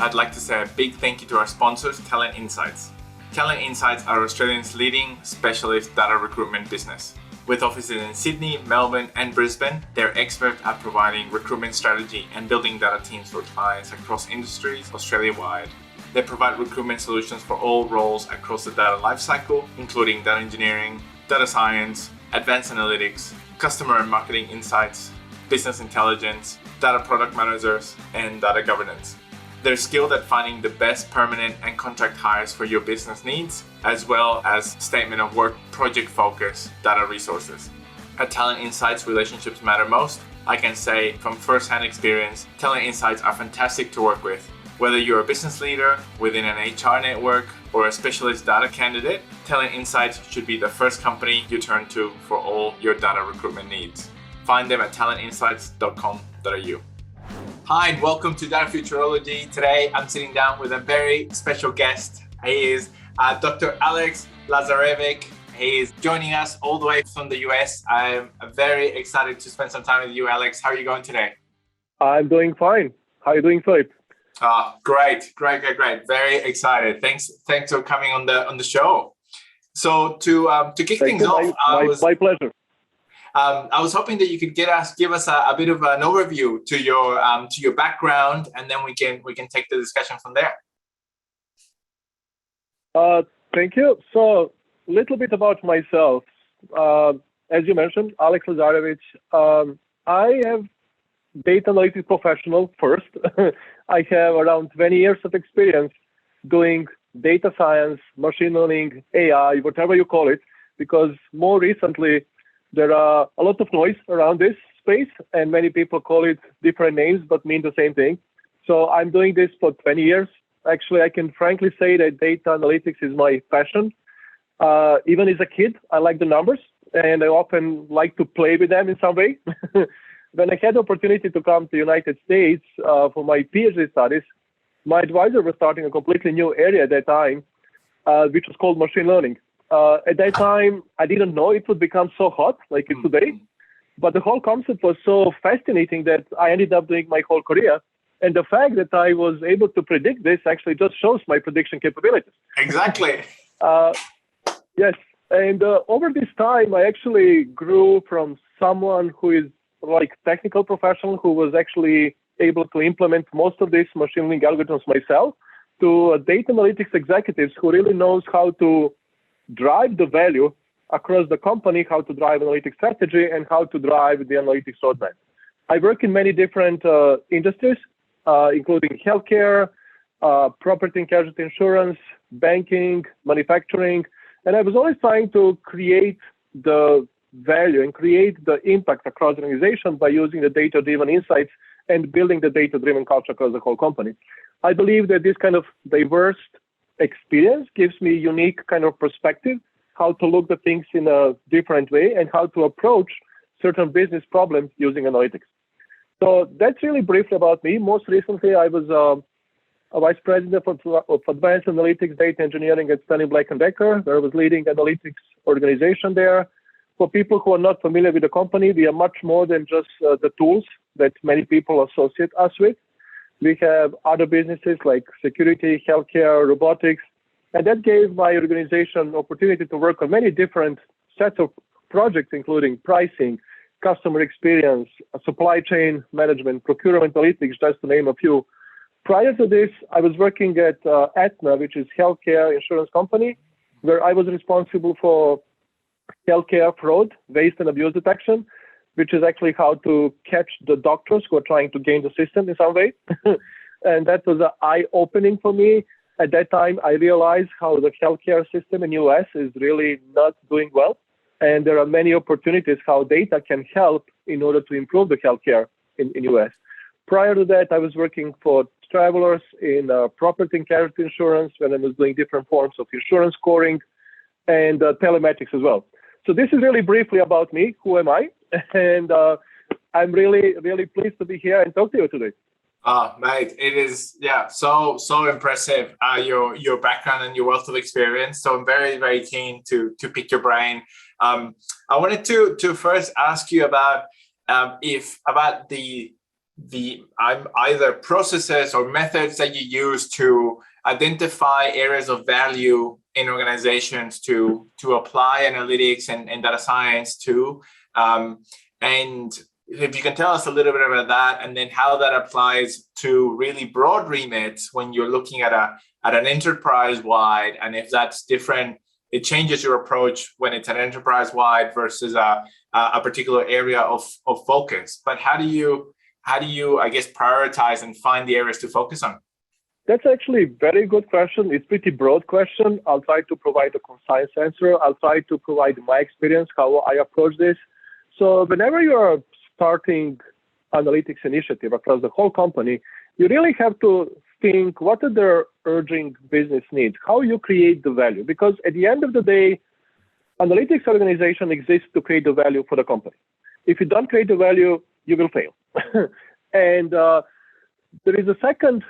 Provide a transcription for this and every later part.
I'd like to say a big thank you to our sponsors, Talent Insights. Talent Insights are Australia's leading specialist data recruitment business. With offices in Sydney, Melbourne, and Brisbane, they're experts at providing recruitment strategy and building data teams for clients across industries Australia-wide. They provide recruitment solutions for all roles across the data lifecycle, including data engineering, data science, advanced analytics, customer and marketing insights, business intelligence, data product managers, and data governance. They're skilled at finding the best permanent and contract hires for your business needs, as well as statement of work, project-focused data resources. At Talent Insights, relationships matter most. I can say from first-hand experience, Talent Insights are fantastic to work with. Whether you're a business leader within an HR network or a specialist data candidate, Talent Insights should be the first company you turn to for all your data recruitment needs. Find them at talentinsights.com.au. Hi, and welcome to Data Futurology. Today, I'm sitting down with a very special guest. He is Dr. Aleksandar Lazarevic. He is joining us all the way from the US. I'm very excited to spend some time with you, Alex. How are you going today? I'm doing fine. How are you doing, Philip? Great. Very excited. Thanks for coming on the show. So to kick things off, my pleasure. I was hoping that you could give us a bit of an overview to your background, and then we can take the discussion from there. Thank you. So a little bit about myself. As you mentioned, Aleksandar Lazarevic. I have data analytics professional first. I have around 20 years of experience doing data science, machine learning, AI, whatever you call it, because more recently, there are a lot of noise around this space, and many people call it different names, but mean the same thing. So I'm doing this for 20 years. Actually, I can frankly say that data analytics is my passion. Even as a kid, I like the numbers, and I often like to play with them in some way. When I had the opportunity to come to the United States for my PhD studies, my advisor was starting a completely new area at that time, which was called machine learning. At that time, I didn't know it would become so hot like it's today, but the whole concept was so fascinating that I ended up doing my whole career. And the fact that I was able to predict this actually just shows my prediction capabilities. Exactly. Yes. And over this time, I actually grew from someone who is like technical professional who was actually able to implement most of these machine learning algorithms myself to a data analytics executives who really knows how to drive the value across the company, how to drive analytics strategy, and how to drive the analytics roadmap. I work in many different industries, including healthcare, property and casualty insurance, banking, manufacturing, and I was always trying to create the value and create the impact across the organization by using the data-driven insights and building the data-driven culture across the whole company. I believe that this kind of diverse experience gives me a unique kind of perspective, how to look at things in a different way and how to approach certain business problems using analytics. So that's really briefly about me. Most recently, I was a vice president of advanced analytics data engineering at Stanley Black Decker, where I was leading analytics organization there. For people who are not familiar with the company, we are much more than just the tools that many people associate us with. We have other businesses like security, healthcare, robotics, and that gave my organization opportunity to work on many different sets of projects, including pricing, customer experience, supply chain management, procurement analytics, just to name a few. Prior to this, I was working at Aetna, which is healthcare insurance company, where I was responsible for healthcare fraud, waste and abuse detection, which is actually how to catch the doctors who are trying to game the system in some way. And that was eye-opening for me. At that time, I realized how the healthcare system in the US is really not doing well. And there are many opportunities how data can help in order to improve the healthcare in the US. Prior to that, I was working for travelers in property and casualty insurance when I was doing different forms of insurance scoring and telematics as well. So this is really briefly about me. Who am I? And I'm really, really pleased to be here and talk to you today. Mate, it is, so impressive, your background and your wealth of experience. So I'm very, very keen to pick your brain. I wanted to first ask you about the either processes or methods that you use to identify areas of value in organizations to apply analytics and data science to. And if you can tell us a little bit about that, and then how that applies to really broad remits when you're looking at an enterprise-wide, and if that's different, it changes your approach when it's an enterprise-wide versus a particular area of focus. But how do you, I guess, prioritize and find the areas to focus on? That's actually a very good question. It's a pretty broad question. I'll try to provide a concise answer. I'll try to provide my experience, how I approach this. So whenever you're starting analytics initiative across the whole company, you really have to think what are their urgent business needs, how you create the value. Because at the end of the day, analytics organization exists to create the value for the company. If you don't create the value, you will fail. And there is a second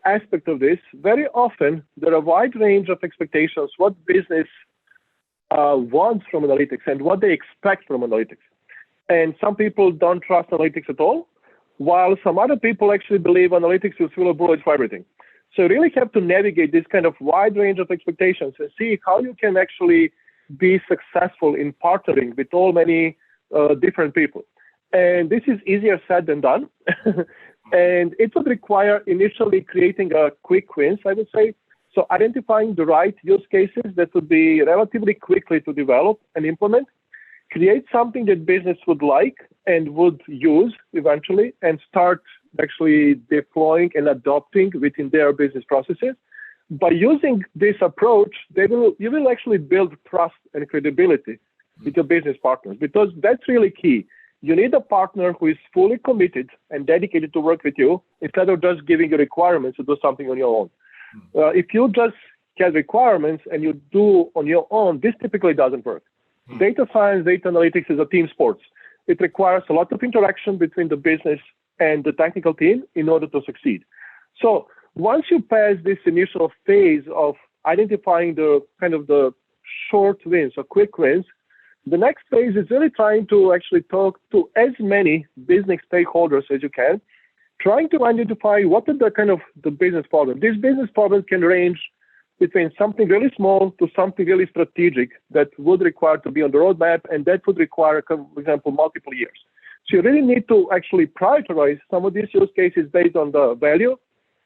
aspect of this. Very often, there are a wide range of expectations, what business wants from analytics and what they expect from analytics. And some people don't trust analytics at all, while some other people actually believe analytics is full of bullets for everything. So you really have to navigate this kind of wide range of expectations and see how you can actually be successful in partnering with all many different people. And this is easier said than done. And it would require initially creating a quick wins, I would say. So identifying the right use cases that would be relatively quickly to develop and implement, create something that business would like and would use eventually, and start actually deploying and adopting within their business processes. By using this approach, you will actually build trust and credibility with your business partners, because that's really key. You need a partner who is fully committed and dedicated to work with you, instead of just giving you requirements to do something on your own. If you just get requirements and you do on your own, this typically doesn't work. Data science, data analytics is a team sport. It requires a lot of interaction between the business and the technical team in order to succeed. So once you pass this initial phase of identifying the kind of the short wins or quick wins, the next phase is really trying to actually talk to as many business stakeholders as you can, trying to identify what are the kind of the business problems. These business problems can range between something really small to something really strategic that would require to be on the roadmap, and that would require, for example, multiple years. So you really need to actually prioritize some of these use cases based on the value,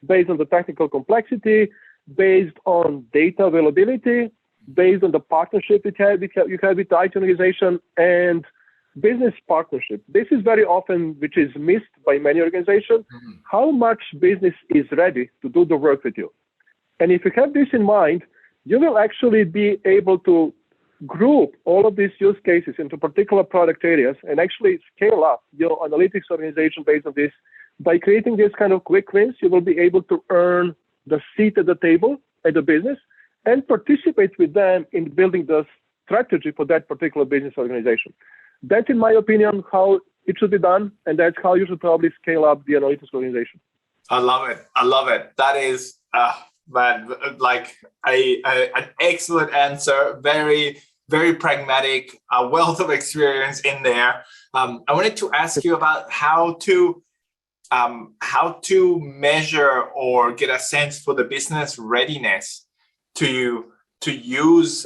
based on the technical complexity, based on data availability, based on the partnership you have with the IT organization, and business partnership. This is very often, which is missed by many organizations, how much business is ready to do the work with you. And if you have this in mind, you will actually be able to group all of these use cases into particular product areas and actually scale up your analytics organization based on this. By creating this kind of quick wins, you will be able to earn the seat at the table at the business and participate with them in building the strategy for that particular business organization. That's, in my opinion, how it should be done, and that's how you should probably scale up the analytics organization. I love it. I love it. That is, like an excellent answer. Very, very pragmatic, a wealth of experience in there. I wanted to ask you about how to measure or get a sense for the business readiness to use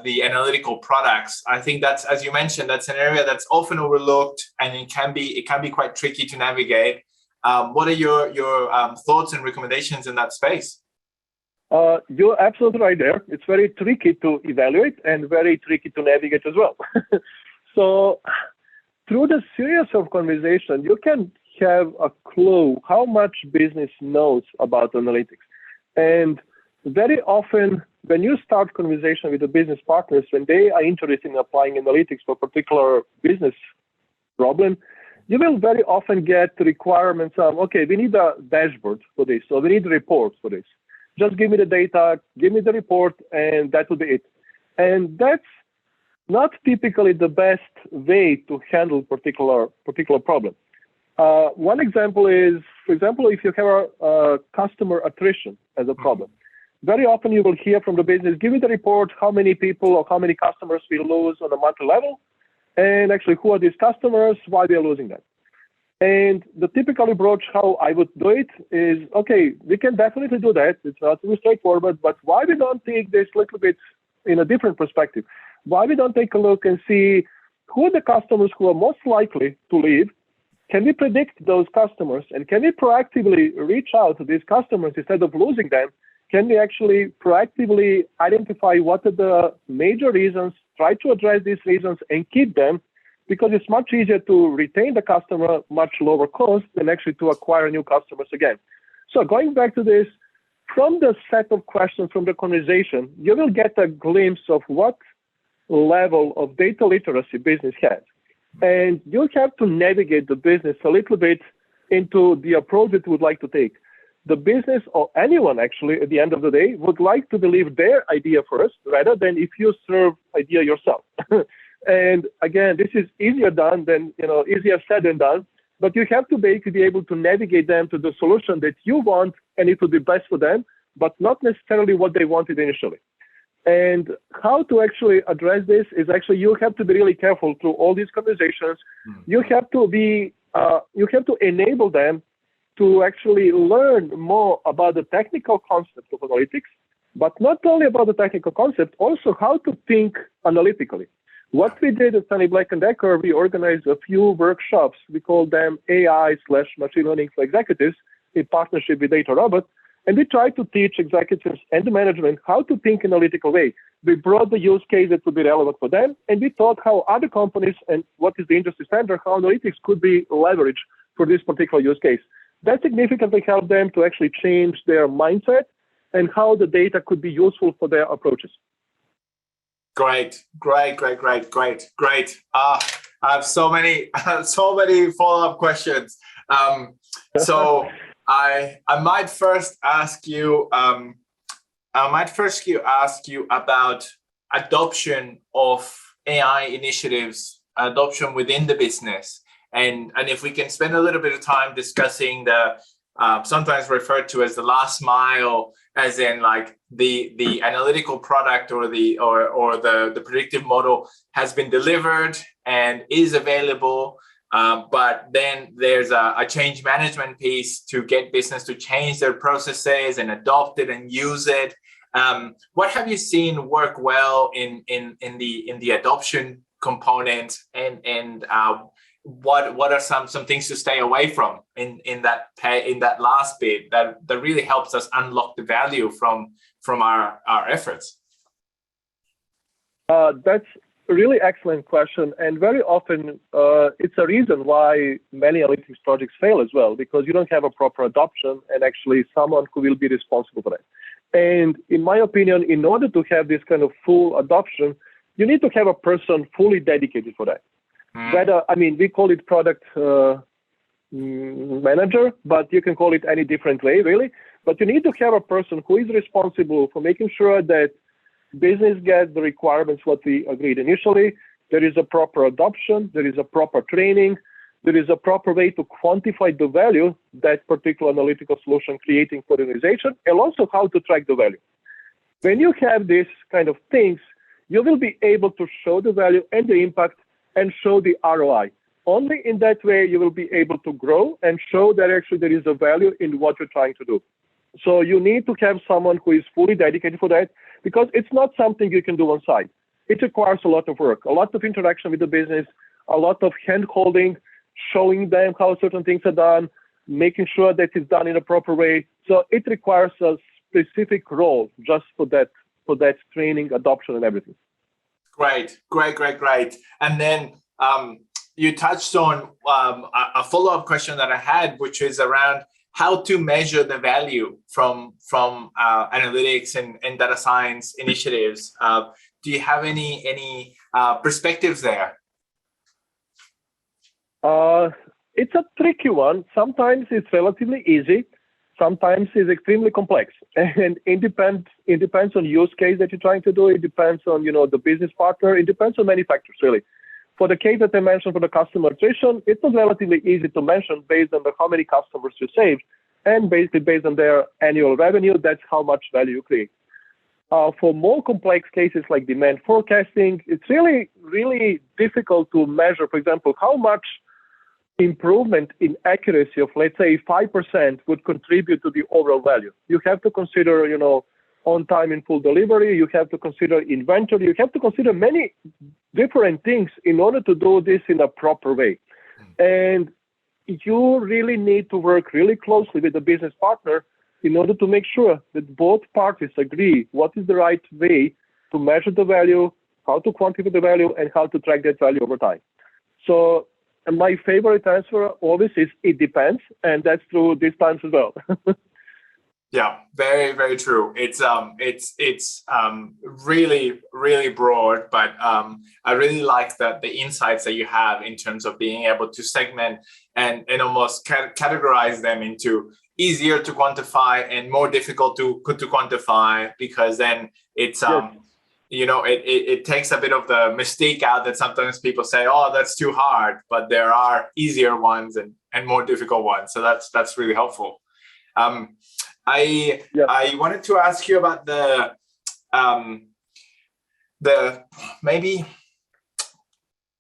the analytical products. I think that's, as you mentioned, that's an area that's often overlooked, and it can be quite tricky to navigate. What are your thoughts and recommendations in that space? You're absolutely right there. It's very tricky to evaluate and very tricky to navigate as well. So through the series of conversation, you can have a clue how much business knows about analytics. And very often, when you start conversation with the business partners, when they are interested in applying analytics for a particular business problem, you will very often get requirements of, okay, we need a dashboard for this, or we need reports for this. Just give me the data, give me the report, and that will be it. And that's not typically the best way to handle particular problem. One example is, for example, if you have a customer attrition as a problem, very often you will hear from the business, give me the report, how many people or how many customers we lose on a monthly level, and actually who are these customers, why we are losing them. And the typical approach, how I would do it is, okay, we can definitely do that. It's relatively straightforward, but why we don't take this a little bit in a different perspective? Why we don't take a look and see who are the customers who are most likely to leave? Can we predict those customers? And can we proactively reach out to these customers instead of losing them? Can we actually proactively identify what are the major reasons, try to address these reasons and keep them? Because it's much easier to retain the customer, much lower cost than actually to acquire new customers again. So going back to this, from the set of questions from the conversation, you will get a glimpse of what level of data literacy business has. And you have to navigate the business a little bit into the approach that you would like to take. The business, or anyone actually, at the end of the day, would like to believe their idea first, rather than if you serve idea yourself. And again, this is easier said than done, but you have to basically be able to navigate them to the solution that you want, and it will be best for them, but not necessarily what they wanted initially. And how to actually address this is actually you have to be really careful through all these conversations. You have to enable them to actually learn more about the technical concept of analytics, but not only about the technical concept, also how to think analytically. What we did at Stanley Black Decker, we organized a few workshops. We call them AI/machine learning for executives in partnership with Data Robot. And we tried to teach executives and the management how to think in an analytical way. We brought the use case that would be relevant for them, and we taught how other companies and what is the industry standard, how analytics could be leveraged for this particular use case. That significantly helped them to actually change their mindset and how the data could be useful for their approaches. Great. I have so many follow-up questions. So I might first ask you about adoption of AI initiatives, adoption within the business, and if we can spend a little bit of time discussing the sometimes referred to as the last mile, as in like the analytical product or the predictive model has been delivered and is available. But then there's a change management piece to get business to change their processes and adopt it and use it. What have you seen work well in the adoption component, and what are some things to stay away from in that last bit that really helps us unlock the value from our efforts? That's a really excellent question, and very often it's a reason why many analytics projects fail as well, because you don't have a proper adoption and actually someone who will be responsible for that. And in my opinion, in order to have this kind of full adoption, you need to have a person fully dedicated for that. We call it product manager, but you can call it any different way, really. But you need to have a person who is responsible for making sure that business gets the requirements what we agreed initially. There is a proper adoption, there is a proper training, there is a proper way to quantify the value that particular analytical solution creating for the organization, and also how to track the value. When you have these kind of things, you will be able to show the value and the impact and show the ROI. Only in that way you will be able to grow and show that actually there is a value in what you're trying to do. So you need to have someone who is fully dedicated for that, because it's not something you can do on site. It requires a lot of work, a lot of interaction with the business, a lot of hand-holding, showing them how certain things are done, making sure that it's done in a proper way. So it requires a specific role just for that training, adoption, and everything. Great. And then you touched on a follow-up question that I had, which is around how to measure the value from analytics and data science initiatives. Do you have any perspectives there? It's a tricky one. Sometimes it's relatively easy. Sometimes it's extremely complex, and it depends on use case that you're trying to do. It depends on the business partner. It depends on many factors, really. For the case that I mentioned for the customer attrition, it was relatively easy to mention based on how many customers you saved, and basically based on their annual revenue, that's how much value you create. For more complex cases like demand forecasting, it's really, really difficult to measure, for example, how much improvement in accuracy of, let's say, 5% would contribute to the overall value. You have to consider, on time in full delivery. You have to consider inventory. You have to consider many different things in order to do this in a proper way. And you really need to work really closely with the business partner in order to make sure that both parties agree what is the right way to measure the value, how to quantify the value, and how to track that value over time. So my favorite answer always is it depends, and that's true this time as well. Yeah, very, very true. It's really, really broad, but I really like the insights that you have in terms of being able to segment and almost categorize them into easier to quantify and more difficult to quantify, because then it's it takes a bit of the mystique out that sometimes people say, oh, that's too hard, but there are easier ones and more difficult ones. So that's really helpful. I wanted to ask you about the maybe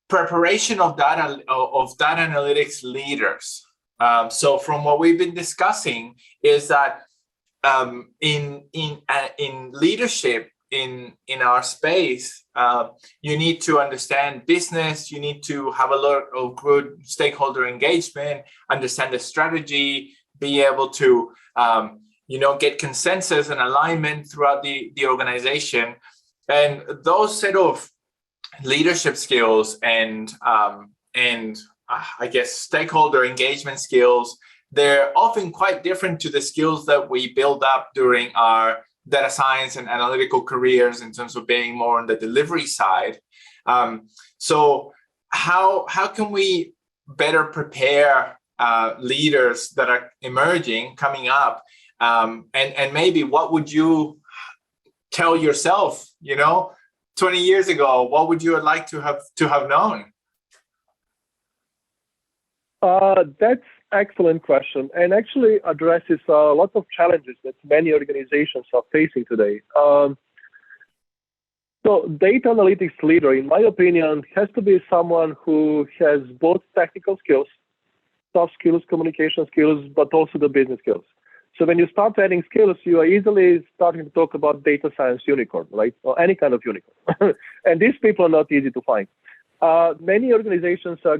preparation of data analytics leaders. So from what we've been discussing is that in leadership in our space, you need to understand business. You need to have a lot of good stakeholder engagement, understand the strategy, be able to get consensus and alignment throughout the organization. And those set of leadership skills and I guess stakeholder engagement skills, they're often quite different to the skills that we build up during our data science and analytical careers in terms of being more on the delivery side. So how can we better prepare leaders that are emerging, coming up, and maybe what would you tell yourself, 20 years ago? What would you like to have known? That's excellent question, and actually addresses a lot of challenges that many organizations are facing today. So data analytics leader, in my opinion, has to be someone who has both technical skills, soft skills, communication skills, but also the business skills. So when you start adding skills, you are easily starting to talk about data science unicorn, right? Or any kind of unicorn. And these people are not easy to find. Many organizations are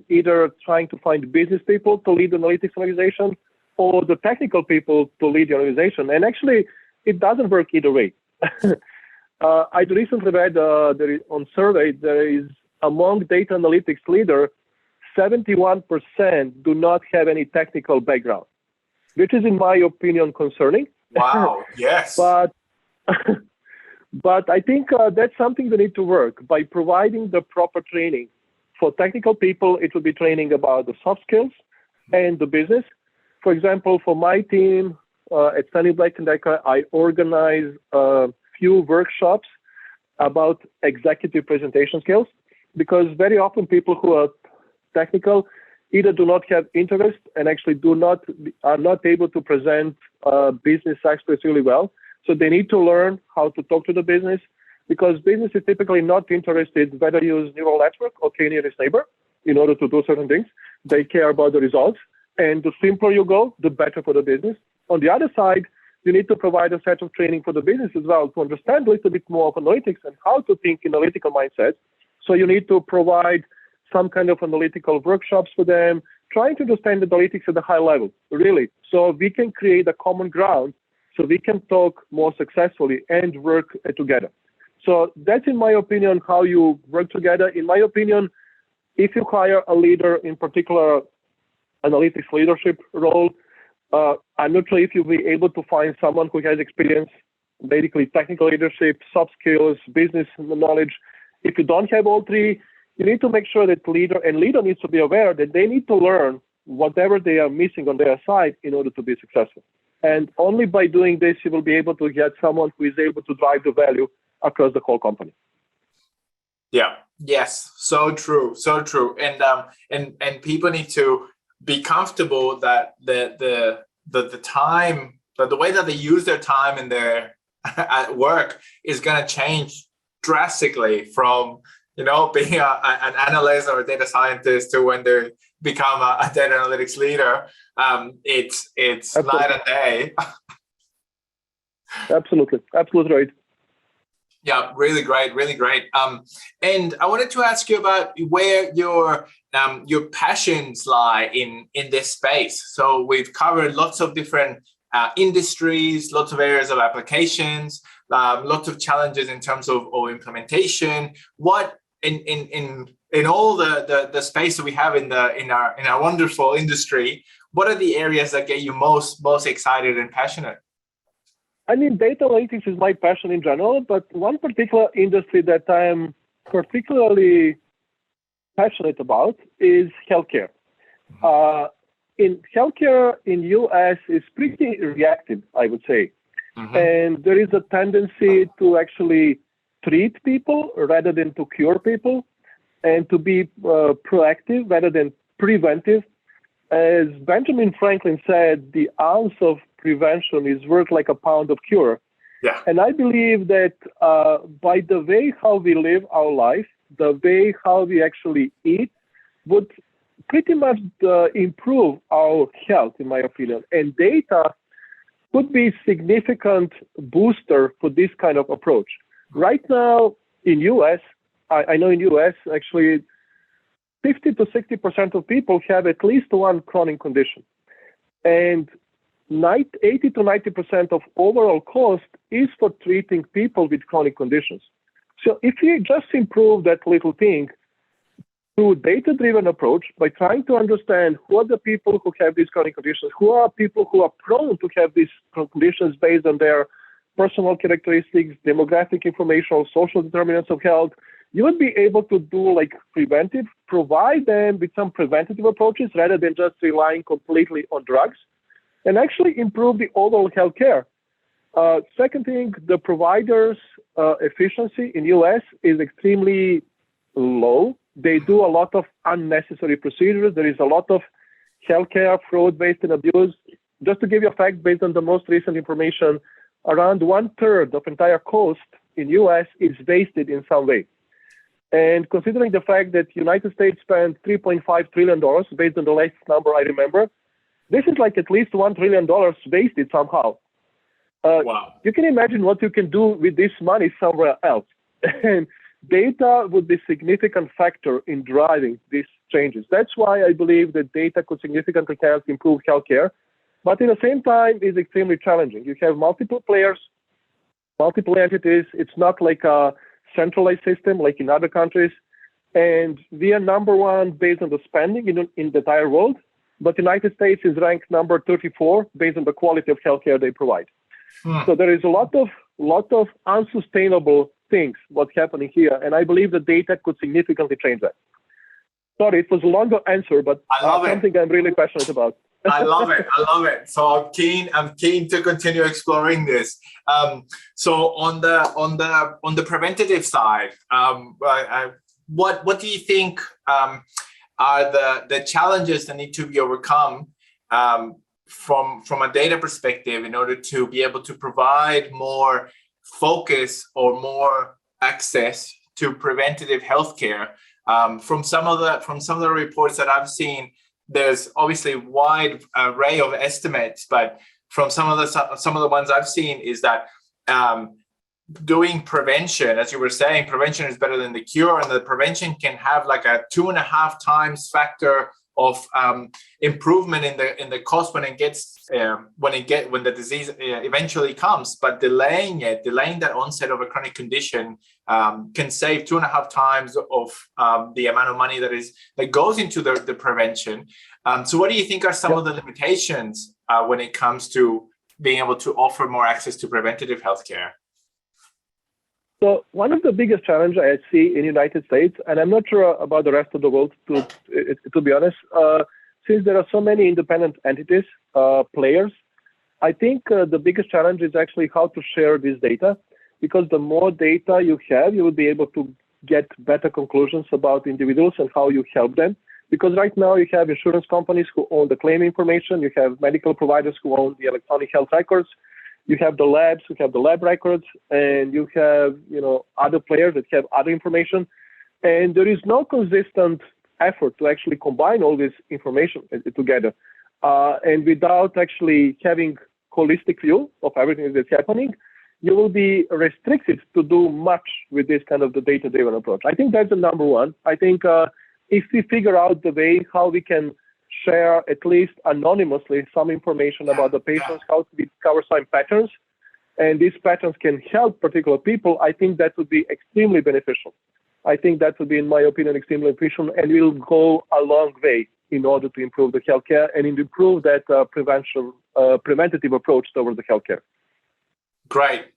either trying to find business people to lead the analytics organization or the technical people to lead the organization. And actually, it doesn't work either way. I recently read on survey, there is among data analytics leader, 71% do not have any technical background, which is, in my opinion, concerning. Wow, yes. But I think that's something we need to work by providing the proper training. For technical people, it will be training about the soft skills and the business. For example, for my team at Stanley Black Decker, I organize a few workshops about executive presentation skills, because very often people who are technical either do not have interest and actually are not able to present business experts really well. So they need to learn how to talk to the business, because business is typically not interested whether you use neural network or k-nearest neighbor in order to do certain things. They care about the results. And the simpler you go, the better for the business. On the other side, you need to provide a set of training for the business as well to understand a little bit more of analytics and how to think in analytical mindset. So you need to provide some kind of analytical workshops for them, trying to understand the analytics at a high level, really. So we can create a common ground so we can talk more successfully and work together. So that's, in my opinion, how you work together. In my opinion, if you hire a leader, in particular analytics leadership role, I'm not sure if you'll be able to find someone who has experience, basically technical leadership, soft skills, business knowledge. If you don't have all three, you need to make sure that leader needs to be aware that they need to learn whatever they are missing on their side in order to be successful. And only by doing this, you will be able to get someone who is able to drive the value across the whole company. Yeah. Yes. So true. So true. And people need to be comfortable that the time, that the way that they use their time in their at work is going to change drastically from being an analyst or a data scientist to when they're become a data analytics leader, it's Absolutely. night and day. Absolutely right. Yeah, really great, really great. And I wanted to ask you about where your passions lie in this space. So we've covered lots of different industries, lots of areas of applications, lots of challenges in terms of implementation. What in all the space that we have in our wonderful industry, what are the areas that get you most excited and passionate? I mean, data analytics is my passion in general, but one particular industry that I am particularly passionate about is healthcare. In healthcare in US is pretty reactive, I would say. Mm-hmm. And there is a tendency to actually treat people rather than to cure people, and to be proactive rather than preventive. As Benjamin Franklin said, the ounce of prevention is worth like a pound of cure. Yeah. And I believe that by the way how we live our life, the way how we actually eat would pretty much improve our health, in my opinion. And data could be significant booster for this kind of approach. Right now in US, I know in US actually 50 to 60% of people have at least one chronic condition. And 80 to 90% of overall cost is for treating people with chronic conditions. So if you just improve that little thing through data-driven approach by trying to understand who are the people who have these chronic conditions, who are people who are prone to have these conditions based on their personal characteristics, demographic information, social determinants of health, you would be able to do like preventive, provide them with some preventative approaches rather than just relying completely on drugs, and actually improve the overall healthcare. Second thing, the providers' efficiency in US is extremely low. They do a lot of unnecessary procedures. There is a lot of healthcare fraud, waste, and abuse. Just to give you a fact, based on the most recent information, around 1/3 of entire cost in US is wasted in some way. And considering the fact that United States spent $3.5 trillion, based on the latest number I remember, this is like at least $1 trillion wasted somehow. Wow. You can imagine what you can do with this money somewhere else. And data would be a significant factor in driving these changes. That's why I believe that data could significantly help improve healthcare. But at the same time, it's extremely challenging. You have multiple players, multiple entities. It's not like a centralized system like in other countries. And we are number one based on the spending in the entire world. But the United States is ranked number 34 based on the quality of healthcare they provide. So there is a lot of unsustainable things what's happening here, and I believe the data could significantly change that. Sorry, it was a longer answer, but something I'm really passionate about. I love it. So I'm keen to continue exploring this. So on the preventative side, what do you think are the challenges that need to be overcome from a data perspective in order to be able to provide more focus or more access to preventative healthcare? From some of the reports that I've seen, there's obviously a wide array of estimates, but from some of the ones I've seen is that doing prevention, as you were saying, prevention is better than the cure, and the prevention can have like a 2.5 times factor of improvement in the cost when the disease eventually comes. But delaying that onset of a chronic condition can save 2.5 times of the amount of money that goes into the prevention. So what do you think are some of the limitations when it comes to being able to offer more access to preventative healthcare? So one of the biggest challenges I see in the United States, and I'm not sure about the rest of the world, to be honest, since there are so many independent entities, players, I think the biggest challenge is actually how to share this data, because the more data you have, you will be able to get better conclusions about individuals and how you help them. Because right now you have insurance companies who own the claim information, you have medical providers who own the electronic health records, you have the labs who have the lab records, and you have other players that have other information. And there is no consistent effort to actually combine all this information together, and without actually having holistic view of everything that's happening, you will be restricted to do much with this kind of the data-driven approach. I think that's the number one. I think if we figure out the way how we can share at least anonymously some information about the patients, how to discover some patterns, and these patterns can help particular people, I think that would be extremely beneficial. I think that would be, in my opinion, extremely beneficial, and will go a long way in order to improve the healthcare and improve that preventative approach towards the healthcare. Great.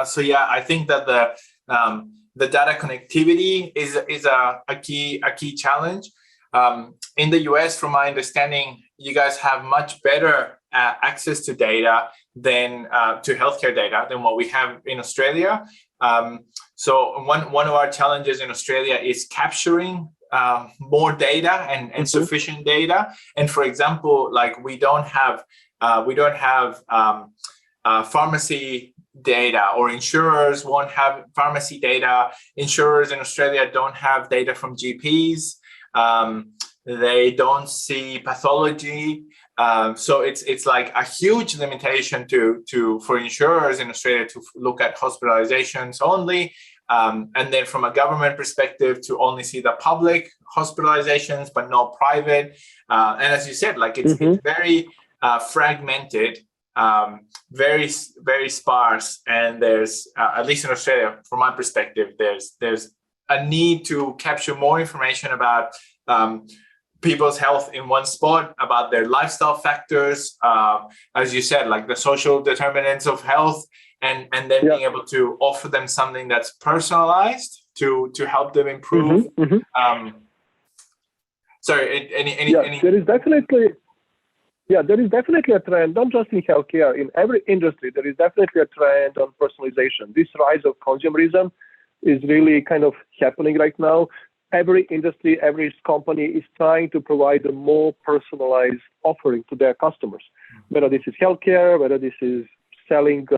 So yeah, I think that the data connectivity is a key challenge. In the US, from my understanding, you guys have much better access to data than to healthcare data than what we have in Australia. So one of our challenges in Australia is capturing more data and sufficient data. And for example, like we don't have pharmacy data, or insurers won't have pharmacy data. Insurers in Australia don't have data from GPs. They don't see pathology. So it's like a huge limitation for insurers in Australia to look at hospitalizations only. And then from a government perspective, to only see the public hospitalizations, but not private. And as you said, like it's very fragmented, very, very sparse. And there's, at least in Australia, from my perspective, there's a need to capture more information about people's health in one spot, about their lifestyle factors, as you said, like the social determinants of health, and then being able to offer them something that's personalized to help them improve. Sorry, there is definitely a trend, not just in healthcare, in every industry, there is definitely a trend on personalization. This rise of consumerism is really kind of happening right now. Every industry, every company is trying to provide a more personalized offering to their customers, whether this is healthcare, whether this is selling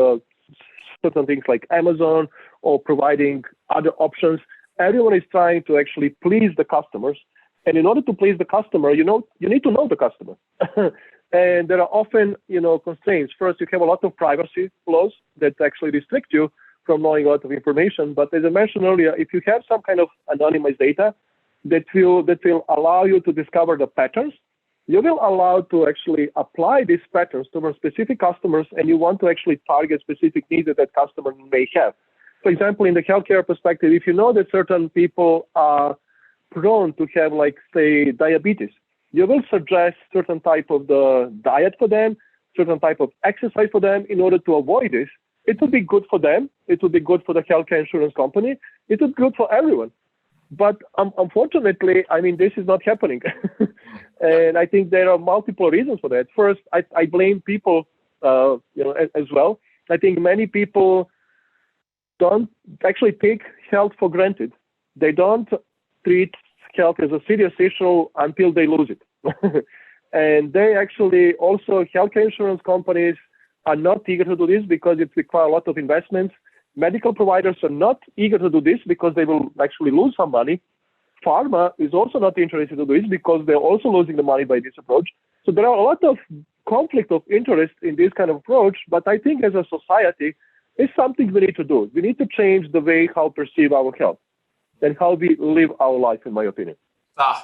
certain things like Amazon, or providing other options. Everyone is trying to actually please the customers. And in order to please the customer, you need to know the customer. And there are often, constraints. First, you have a lot of privacy laws that actually restrict you from knowing a lot of information. But as I mentioned earlier, if you have some kind of anonymized data that will allow you to discover the patterns, you will allow to actually apply these patterns to specific customers, and you want to actually target specific needs that that customer may have. For example, in the healthcare perspective, if you know that certain people are prone to have, like, say, diabetes, you will suggest certain type of the diet for them, certain type of exercise for them in order to avoid this. It would be good for them. It would be good for the healthcare insurance company. It would be good for everyone. But unfortunately, this is not happening. And I think there are multiple reasons for that. First, I blame people, as well. I think many people don't actually take health for granted. They don't treat health as a serious issue until they lose it. And they actually also, healthcare insurance companies are not eager to do this because it requires a lot of investments. Medical providers are not eager to do this because they will actually lose some money. Pharma is also not interested to do this because they're also losing the money by this approach. So there are a lot of conflict of interest in this kind of approach, but I think as a society, it's something we need to do. We need to change the way how we perceive our health and how we live our life, in my opinion.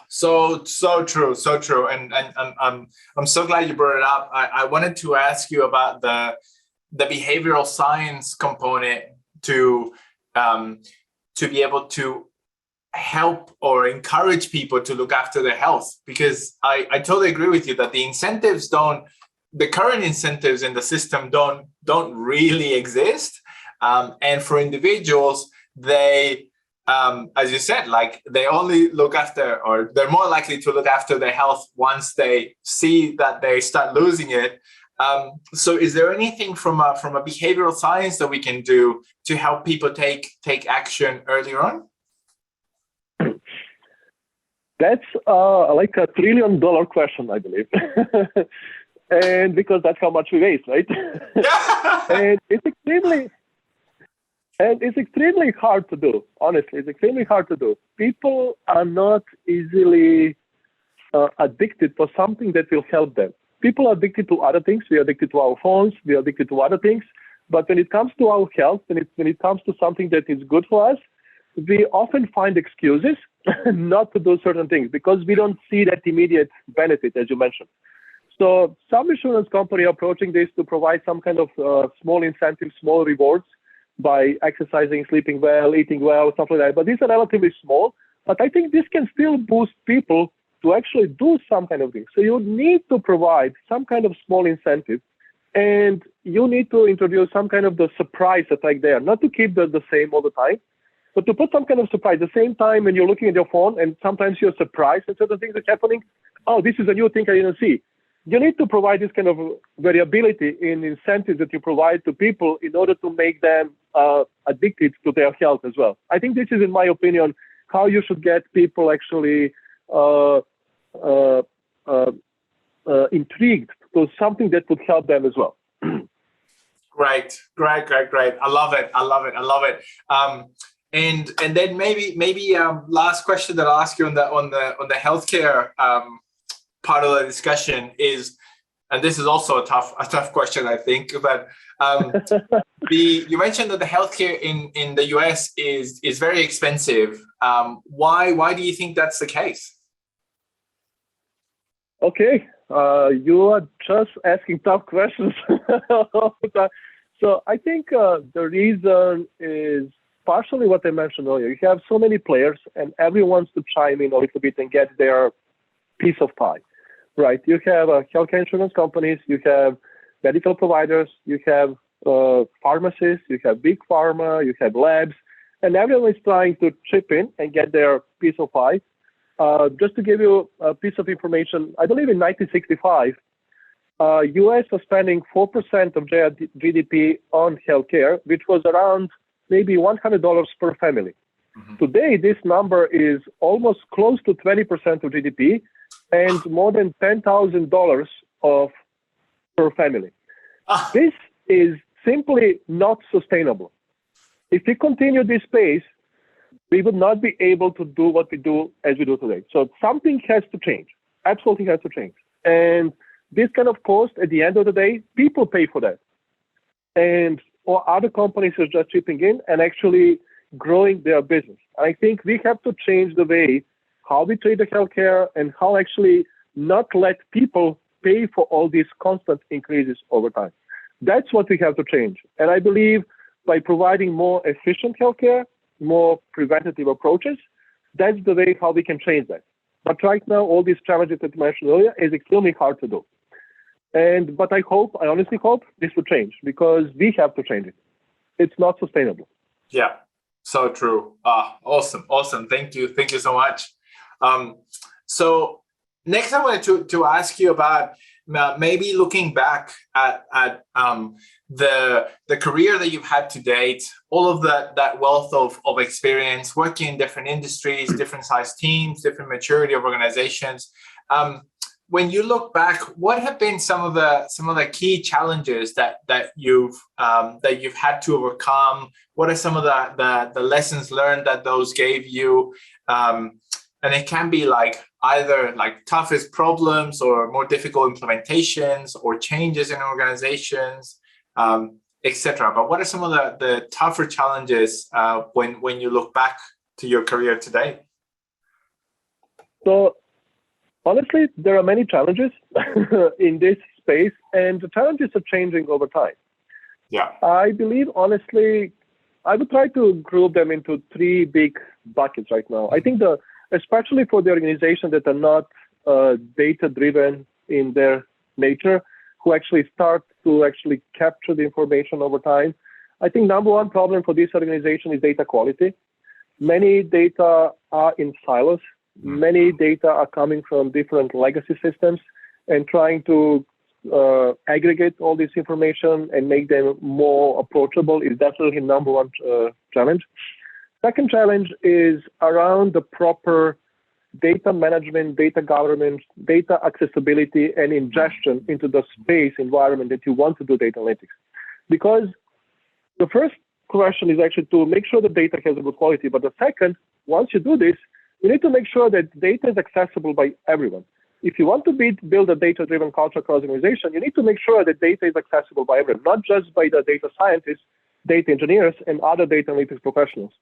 So true. And I'm so glad you brought it up. I wanted to ask you about the behavioral science component to be able to help or encourage people to look after their health, because I totally agree with you that the current incentives in the system don't really exist. And for individuals, they, as you said, like they only look after, or they're more likely to look after their health once they see that they start losing it. So is there anything from a behavioral science that we can do to help people take action earlier on? That's like $1 trillion question, I believe. And because that's how much we waste, right? And it's And it's extremely hard to do, honestly. It's extremely hard to do. People are not easily addicted for something that will help them. People are addicted to other things. We are addicted to our phones. We are addicted to other things. But when it comes to our health, when it comes to something that is good for us, we often find excuses not to do certain things because we don't see that immediate benefit, as you mentioned. So some insurance company are approaching this to provide some kind of small incentives, small rewards by exercising, sleeping well, eating well, stuff like that. But these are relatively small. But I think this can still boost people to actually do some kind of thing. So you need to provide some kind of small incentive, and you need to introduce some kind of the surprise effect there, not to keep the same all the time, but to put some kind of surprise. At the same time, when you're looking at your phone and sometimes you're surprised at certain things that are happening, oh, this is a new thing I didn't see. You need to provide this kind of variability in incentives that you provide to people in order to make them addicted to their health as well. I think this is, in my opinion, how you should get people actually intrigued to something that would help them as well. Great. I love it. And then maybe last question that I'll ask you on the healthcare part of the discussion is, and this is also a tough question, I think, but you mentioned that the healthcare in the US is very expensive. Why do you think that's the case? Okay, you are just asking tough questions. So I think the reason is partially what I mentioned earlier. You have so many players, and everyone wants to chime in a little bit and get their piece of pie, right? You have healthcare insurance companies, you have medical providers, you have pharmacists, you have big pharma, you have labs, and everyone is trying to chip in and get their piece of pie. Just to give you a piece of information, I believe in 1965, US was spending 4% of GDP on healthcare, which was around maybe $100 per family. Mm-hmm. Today, this number is almost close to 20% of GDP and more than $10,000 per family. This is simply not sustainable. If we continue this pace, we would not be able to do what we do as we do today. So something has to change. Absolutely has to change. And this kind of cost, at the end of the day, people pay for that. And or other companies are just chipping in and actually growing their business. I think we have to change the way how we treat the healthcare and how actually not let people pay for all these constant increases over time. That's what we have to change. And I believe by providing more efficient healthcare, more preventative approaches, that's the way how we can change that. But right now, all these challenges that you mentioned earlier is extremely hard to do. But I honestly hope this will change because we have to change it. It's not sustainable. Yeah, so true. Awesome. Thank you so much. So next I wanted to ask you about maybe looking back at the career that you've had to date, all of that wealth of experience working in different industries, different size teams, different maturity of organizations. When you look back, what have been some of the key challenges that you've had to overcome? What are some of the lessons learned that those gave you? And it can be like either like toughest problems or more difficult implementations or changes in organizations, etc. But what are some of the tougher challenges when you look back to your career today? So honestly, there are many challenges in this space, and the challenges are changing over time. Yeah, I believe, honestly, I would try to group them into three big buckets right now. I think especially for the organizations that are not data-driven in their nature, who actually start to actually capture the information over time. I think number one problem for this organization is data quality. Many data are in silos. Many data are coming from different legacy systems, and trying to aggregate all this information and make them more approachable is definitely number one challenge. Second challenge is around the proper data management, data governance, data accessibility, and ingestion into the space environment that you want to do data analytics. Because the first question is actually to make sure the data has a good quality. But the second, once you do this, you need to make sure that data is accessible by everyone. If you want to build a data-driven culture across the organization, you need to make sure that data is accessible by everyone, not just by the data scientists, data engineers, and other data analytics professionals.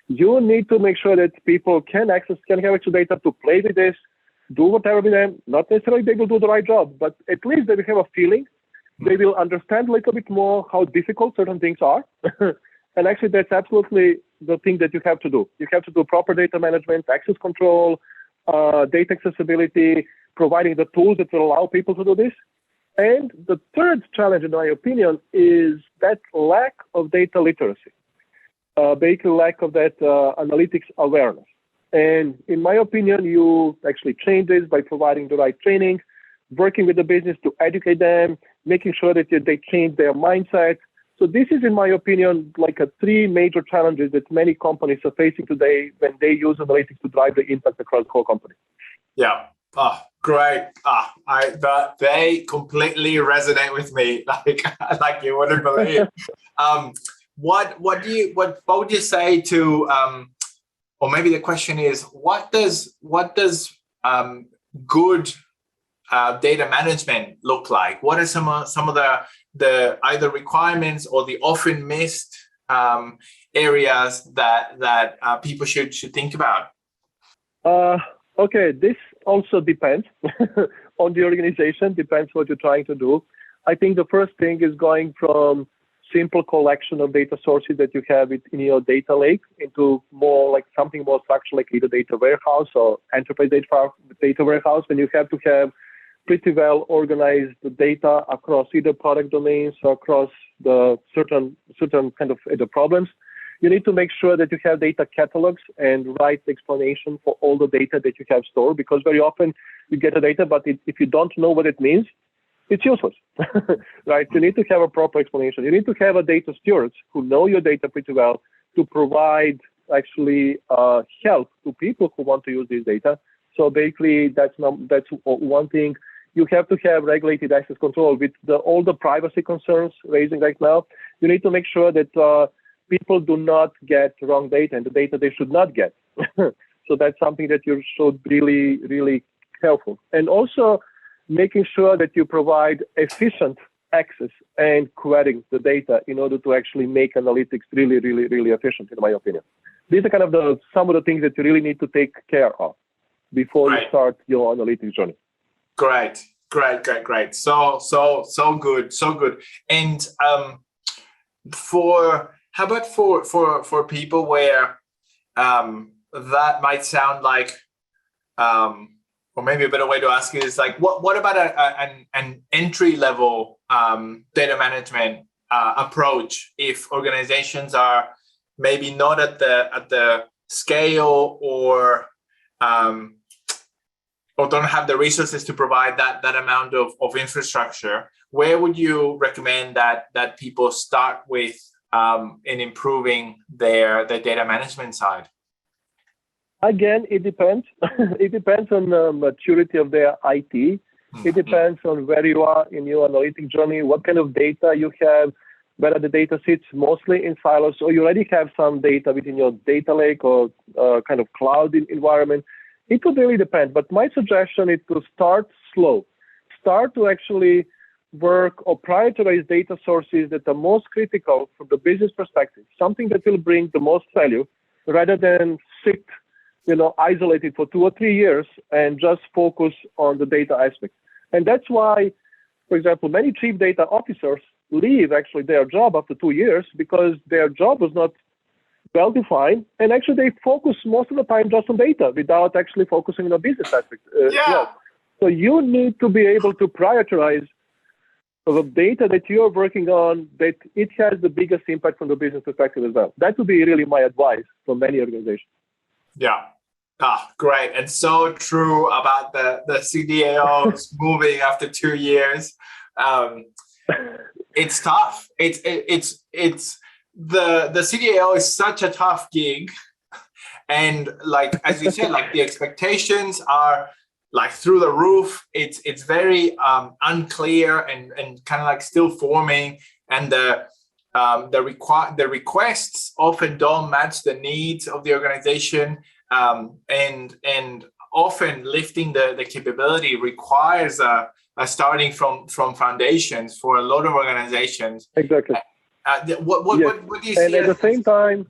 You need to make sure that people can have access to data to play with this, do whatever with them. Not necessarily they will do the right job, but at least they will have a feeling. They will understand a little bit more how difficult certain things are. And actually, that's absolutely the thing that you have to do. You have to do proper data management, access control, data accessibility, providing the tools that will allow people to do this. And the third challenge, in my opinion, is that lack of data literacy, basically lack of that analytics awareness. And in my opinion, you actually change this by providing the right training, working with the business to educate them, making sure that they change their mindset. So this is, in my opinion, like three major challenges that many companies are facing today when they use analytics to drive the impact across the whole company. Yeah. Oh, great. They completely resonate with me. Like you wouldn't believe. What would you say to, or maybe the question is, what does good data management look like? What are some of the either requirements or the often missed areas that people should think about? Okay, this also depends on the organization, depends what you're trying to do. I think the first thing is going from simple collection of data sources that you have in your data lake into more like something more structured, like either data warehouse or enterprise data warehouse, when you have to have pretty well organized data across either product domains or across the certain kind of the problems. You need to make sure that you have data catalogs and write explanation for all the data that you have stored, because very often you get the data, but if you don't know what it means, it's useless, right? You need to have a proper explanation. You need to have a data stewards who know your data pretty well to provide actually help to people who want to use this data. So basically, that's one thing. You have to have regulated access control with all the privacy concerns raising right now. You need to make sure that people do not get wrong data and the data they should not get. So that's something that you should really, really helpful. And also making sure that you provide efficient access and querying the data in order to actually make analytics really, really, really efficient, in my opinion. These are kind of some of the things that you really need to take care of before you start your analytics journey. Great. So good. And how about for people where that might sound like, or maybe a better way to ask it is like, what about an entry level data management approach if organizations are maybe not at the scale or don't have the resources to provide that amount of infrastructure? Where would you recommend that people start with in improving their data management side? Again, it depends. It depends on the maturity of their IT. Mm-hmm. It depends on where you are in your analytic journey, what kind of data you have, whether the data sits mostly in silos, or you already have some data within your data lake or kind of cloud environment. It would really depend. But my suggestion is to start slow. Start to actually work or prioritize data sources that are most critical from the business perspective, something that will bring the most value, rather than sit isolated for 2 or 3 years and just focus on the data aspect. And that's why, for example, many chief data officers leave actually their job after 2 years because their job was not well defined, and actually they focus most of the time just on data without actually focusing on the business aspect. So you need to be able to prioritize the data that you are working on, that it has the biggest impact from the business perspective as well. That would be really my advice for many organizations. Yeah. Great. And so true about the CDAOs moving after 2 years. It's tough. It's the CDAO is such a tough gig. And like, as you said, like the expectations are like through the roof. It's very unclear and kind of like still forming. And the requests often don't match the needs of the organization, and often lifting the capability requires a starting from foundations for a lot of organizations. Exactly. What do you see? And at the same time,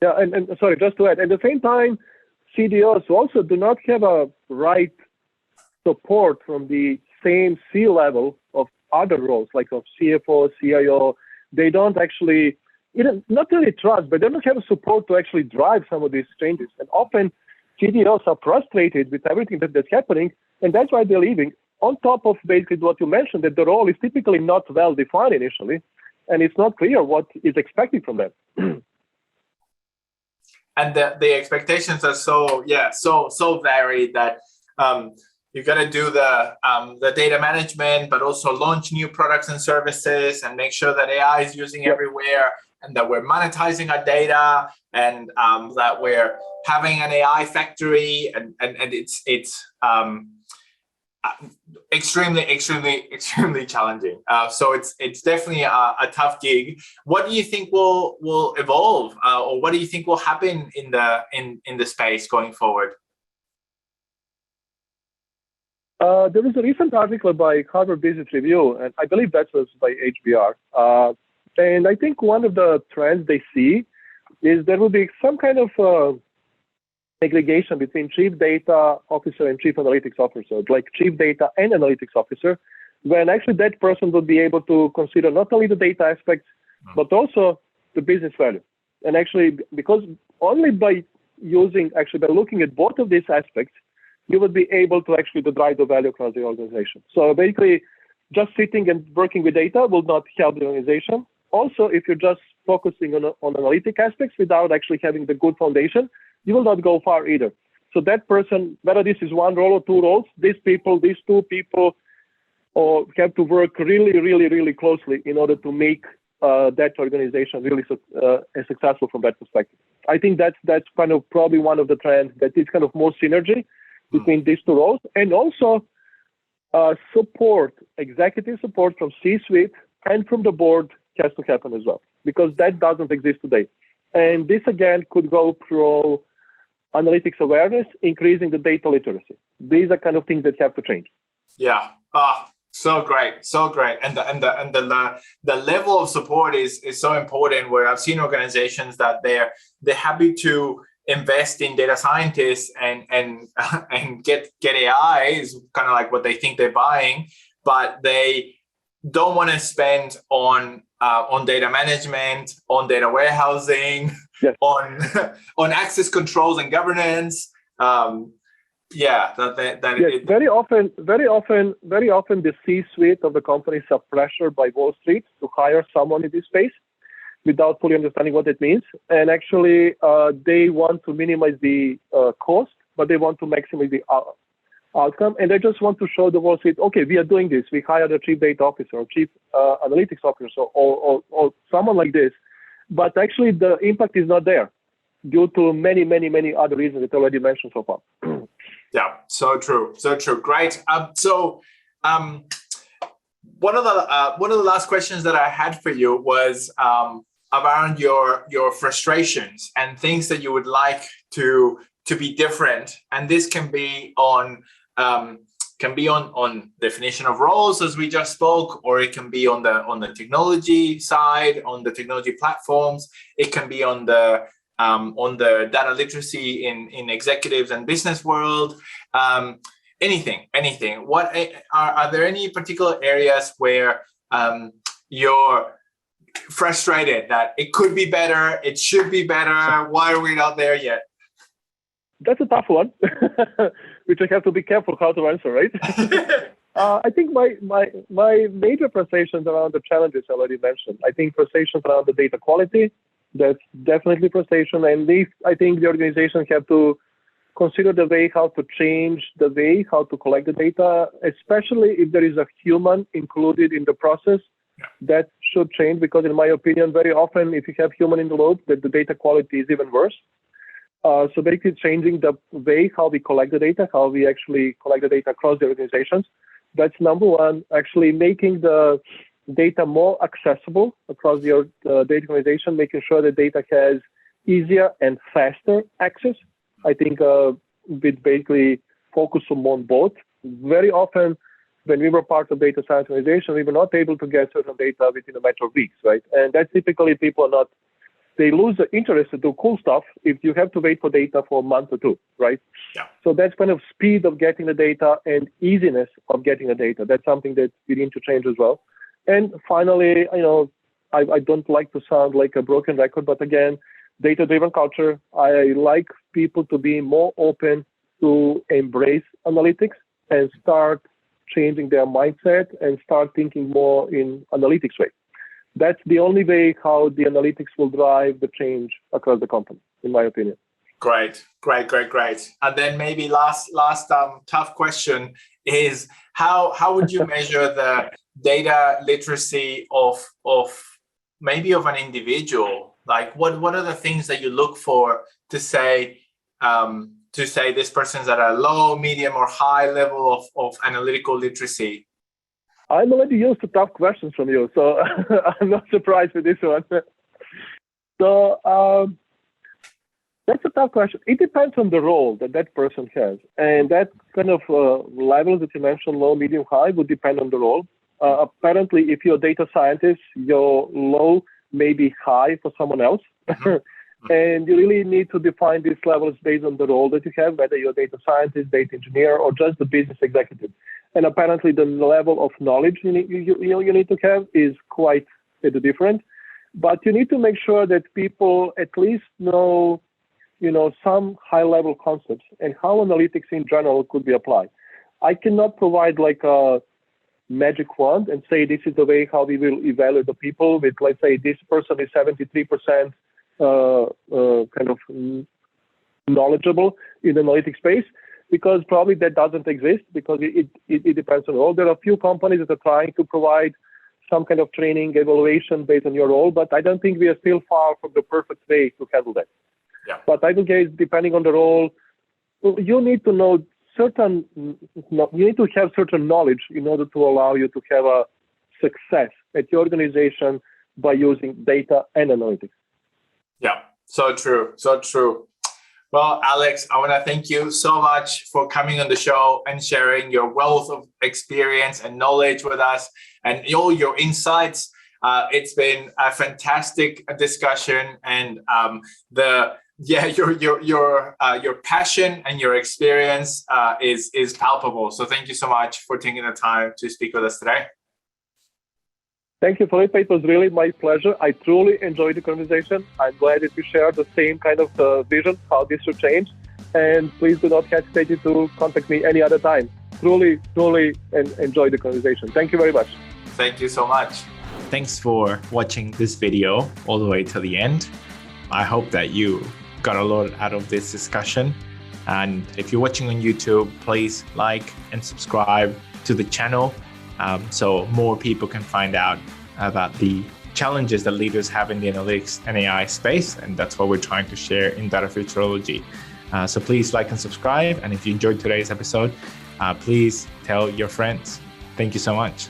and sorry, just to add, at the same time, CDOs also do not have a right support from the same C-level of other roles, like of CFO, CIO. They don't actually, not really trust, but they don't have a support to actually drive some of these changes. And often CDOs are frustrated with everything that's happening, and that's why they're leaving. On top of basically what you mentioned, that the role is typically not well defined initially, and it's not clear what is expected from them. And the expectations are so varied that you got to do the data management, but also launch new products and services and make sure that AI is using everywhere, and that we're monetizing our data, and that we're having an AI factory, and it's extremely challenging. So it's definitely a tough gig. What do you think will evolve, or what do you think will happen in the space going forward? There was a recent article by Harvard Business Review, and I believe that was by HBR. And I think one of the trends they see is there will be some kind of segregation between chief data officer and chief analytics officer, like chief data and analytics officer, when actually that person would be able to consider not only the data aspects, but also the business value. And actually, because only by looking at both of these aspects, you would be able to actually drive the value across the organization. So basically, just sitting and working with data will not help the organization. Also, if you're just focusing on analytic aspects without actually having the good foundation, you will not go far either. So that person, whether this is one role or two roles, these two people have to work really closely in order to make that organization really successful from that perspective. I think that's kind of probably one of the trends, that is kind of more synergy between these two roles, and also executive support from C-suite and from the board has to happen as well, because that doesn't exist today. And this again could go through analytics awareness, increasing the data literacy. These are kind of things that have to change. Yeah. So great. And the level of support is so important, where I've seen organizations that they're happy to invest in data scientists and get AI is kind of like what they think they're buying, but they don't want to spend on data management, on data warehousing, yes, on access controls and governance. Yes. Very often, the C-suite of the companies are pressured by Wall Street to hire someone in this space without fully understanding what it means. And actually, they want to minimize the cost, but they want to maximize the outcome. And they just want to show the Wall Street, okay, we are doing this. We hired a chief data officer or chief analytics officer or someone like this. But actually, the impact is not there due to many other reasons that I already mentioned so far. Yeah, so true. Great. One of the last questions that I had for you was around your frustrations and things that you would like to be different. And this can be on definition of roles, as we just spoke, or it can be on the technology side, on the technology platforms. It can be on the data literacy in executives and business world. Anything. What are there any particular areas where you're frustrated that it could be better, it should be better? Why are we not there yet? That's a tough one, which I have to be careful how to answer, right? I think my major frustrations around the challenges I already mentioned. I think frustrations around the data quality, that's definitely frustration. And I think the organization have to consider the way how to change the way how to collect the data, especially if there is a human included in the process. That should change, because in my opinion, very often if you have human in the loop, that the data quality is even worse. So basically changing the way how we collect the data, how we actually collect the data across the organizations. That's number one. Actually making the data more accessible across your data organization, making sure that data has easier and faster access. I think we basically focus on both. Very often, when we were part of data science organization, we were not able to get certain data within a matter of weeks, right? And that's typically people are not, they lose the interest to do cool stuff if you have to wait for data for a month or two, right? Yeah. So that's kind of speed of getting the data and easiness of getting the data. That's something that we need to change as well. And finally, I don't like to sound like a broken record, but again, data-driven culture, I like people to be more open to embrace analytics and start changing their mindset and start thinking more in analytics way. That's the only way how the analytics will drive the change across the company, in my opinion. Great. And then maybe last tough question is how would you measure the data literacy of an individual? Like what are the things that you look for to say this person's at a low, medium, or high level of analytical literacy? I'm already used to tough questions from you, so I'm not surprised with this one. So that's a tough question. It depends on the role that person has. And that kind of level that you mentioned, low, medium, high, would depend on the role. Apparently, if you're a data scientist, your low may be high for someone else. Mm-hmm. And you really need to define these levels based on the role that you have, whether you're a data scientist, data engineer, or just the business executive. And apparently the level of knowledge you need to have is quite different. But you need to make sure that people at least know, some high-level concepts and how analytics in general could be applied. I cannot provide like a magic wand and say this is the way how we will evaluate the people with, let's say, this person is 73% kind of knowledgeable in the analytics space, because probably that doesn't exist, because it depends on the role. There are a few companies that are trying to provide some kind of training evaluation based on your role, but I don't think we are still far from the perfect way to handle that. Yeah. But I think depending on the role, you need to know you need to have certain knowledge in order to allow you to have a success at your organization by using data and analytics. Yeah, so true. Well, Alex, I want to thank you so much for coming on the show and sharing your wealth of experience and knowledge with us and all your insights. It's been a fantastic discussion, and your passion and your experience is palpable. So thank you so much for taking the time to speak with us today. Thank you, Felipe. It was really my pleasure. I truly enjoyed the conversation. I'm glad that we share the same kind of vision, how this should change. And please do not hesitate to contact me any other time. Truly enjoy the conversation. Thank you very much. Thank you so much. Thanks for watching this video all the way to the end. I hope that you got a lot out of this discussion. And if you're watching on YouTube, please like and subscribe to the channel, so more people can find out about the challenges that leaders have in the analytics and AI space. And that's what we're trying to share in Data Futurology. So please like and subscribe. And if you enjoyed today's episode, please tell your friends. Thank you so much.